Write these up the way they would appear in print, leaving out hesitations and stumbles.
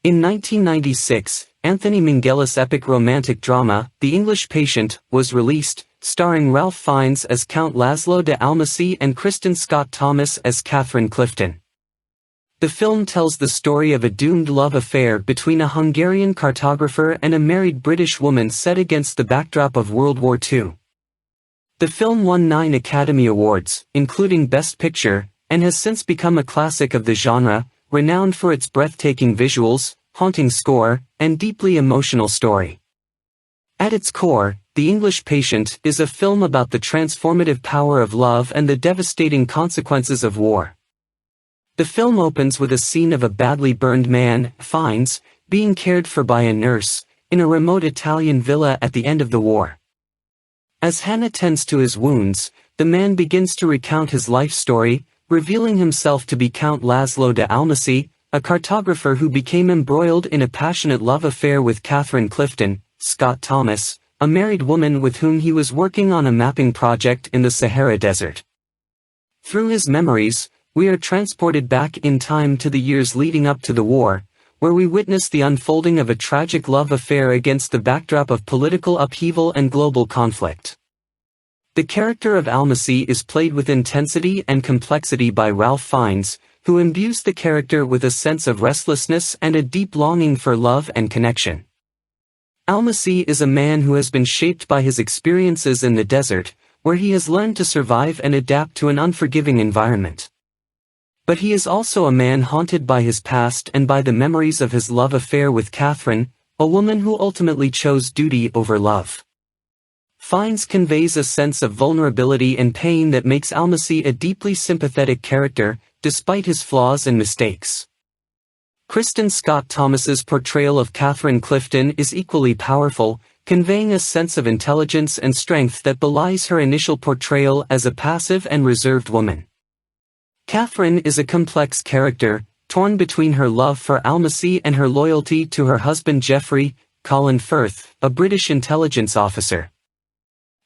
In 1996, Anthony Minghella's epic romantic drama, The English Patient, was released, starring Ralph Fiennes as Count Laszlo de Almásy and Kristin Scott Thomas as Katharine Clifton. The film tells the story of a doomed love affair between a Hungarian cartographer and a married British woman set against the backdrop of World War II. The film won 9 Academy Awards, including Best Picture, and has since become a classic of the genre, renowned for its breathtaking visuals, haunting score, and deeply emotional story. At its core, The English Patient is a film about the transformative power of love and the devastating consequences of war. The film opens with a scene of a badly burned man, Fiennes, being cared for by a nurse, in a remote Italian villa at the end of the war. As Hannah tends to his wounds, the man begins to recount his life story, revealing himself to be Count Laszlo de Almásy, a cartographer who became embroiled in a passionate love affair with Katharine Clifton, Scott Thomas, a married woman with whom he was working on a mapping project in the Sahara Desert. Through his memories, we are transported back in time to the years leading up to the war, where we witness the unfolding of a tragic love affair against the backdrop of political upheaval and global conflict. The character of Almásy is played with intensity and complexity by Ralph Fiennes, who imbues the character with a sense of restlessness and a deep longing for love and connection. Almásy is a man who has been shaped by his experiences in the desert, where he has learned to survive and adapt to an unforgiving environment. But he is also a man haunted by his past and by the memories of his love affair with Katharine, a woman who ultimately chose duty over love. Fiennes conveys a sense of vulnerability and pain that makes Almásy a deeply sympathetic character, despite his flaws and mistakes. Kristin Scott Thomas's portrayal of Katharine Clifton is equally powerful, conveying a sense of intelligence and strength that belies her initial portrayal as a passive and reserved woman. Katharine is a complex character, torn between her love for Almásy and her loyalty to her husband Geoffrey, Colin Firth, a British intelligence officer.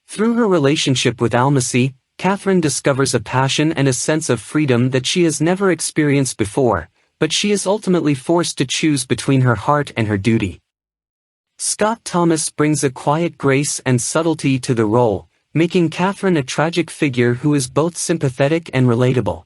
Through her relationship with Almásy, Katharine discovers a passion and a sense of freedom that she has never experienced before, but she is ultimately forced to choose between her heart and her duty. Scott Thomas brings a quiet grace and subtlety to the role, making Katharine a tragic figure who is both sympathetic and relatable.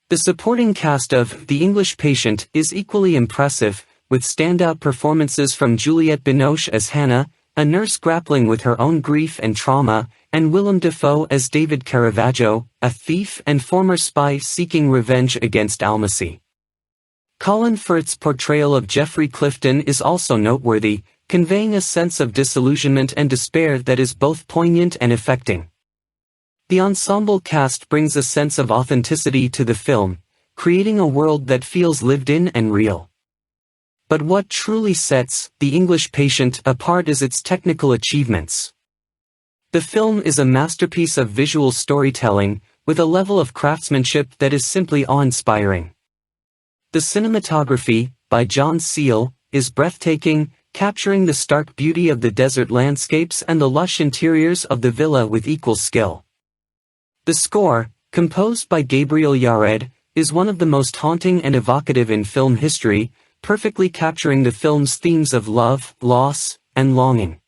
The supporting cast of The English Patient is equally impressive, with standout performances from Juliette Binoche as Hannah, a nurse grappling with her own grief and trauma, and Willem Dafoe as David Caravaggio, a thief and former spy seeking revenge against Almásy. Colin Firth's portrayal of Geoffrey Clifton is also noteworthy, conveying a sense of disillusionment and despair that is both poignant and affecting. The ensemble cast brings a sense of authenticity to the film, creating a world that feels lived in and real. But what truly sets The English Patient apart is its technical achievements. The film is a masterpiece of visual storytelling, with a level of craftsmanship that is simply awe-inspiring. The cinematography, by John Seale, is breathtaking, capturing the stark beauty of the desert landscapes and the lush interiors of the villa with equal skill. The score, composed by Gabriel Yared, is one of the most haunting and evocative in film history, perfectly capturing the film's themes of love, loss, and longing.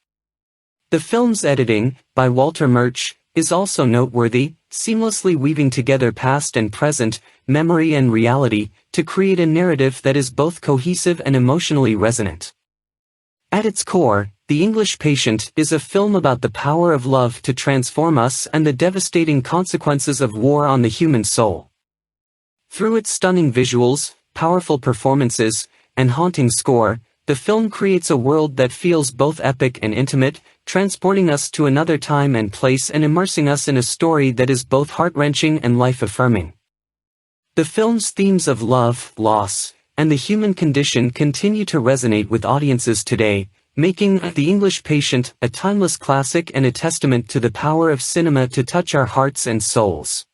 The film's editing, by Walter Murch, is also noteworthy, seamlessly weaving together past and present, memory and reality, to create a narrative that is both cohesive and emotionally resonant. At its core, The English Patient is a film about the power of love to transform us and the devastating consequences of war on the human soul. Through its stunning visuals, powerful performances, and haunting score, the film creates a world that feels both epic and intimate, transporting us to another time and place and immersing us in a story that is both heart-wrenching and life-affirming. The film's themes of love, loss, and the human condition continue to resonate with audiences today, making The English Patient a timeless classic and a testament to the power of cinema to touch our hearts and souls.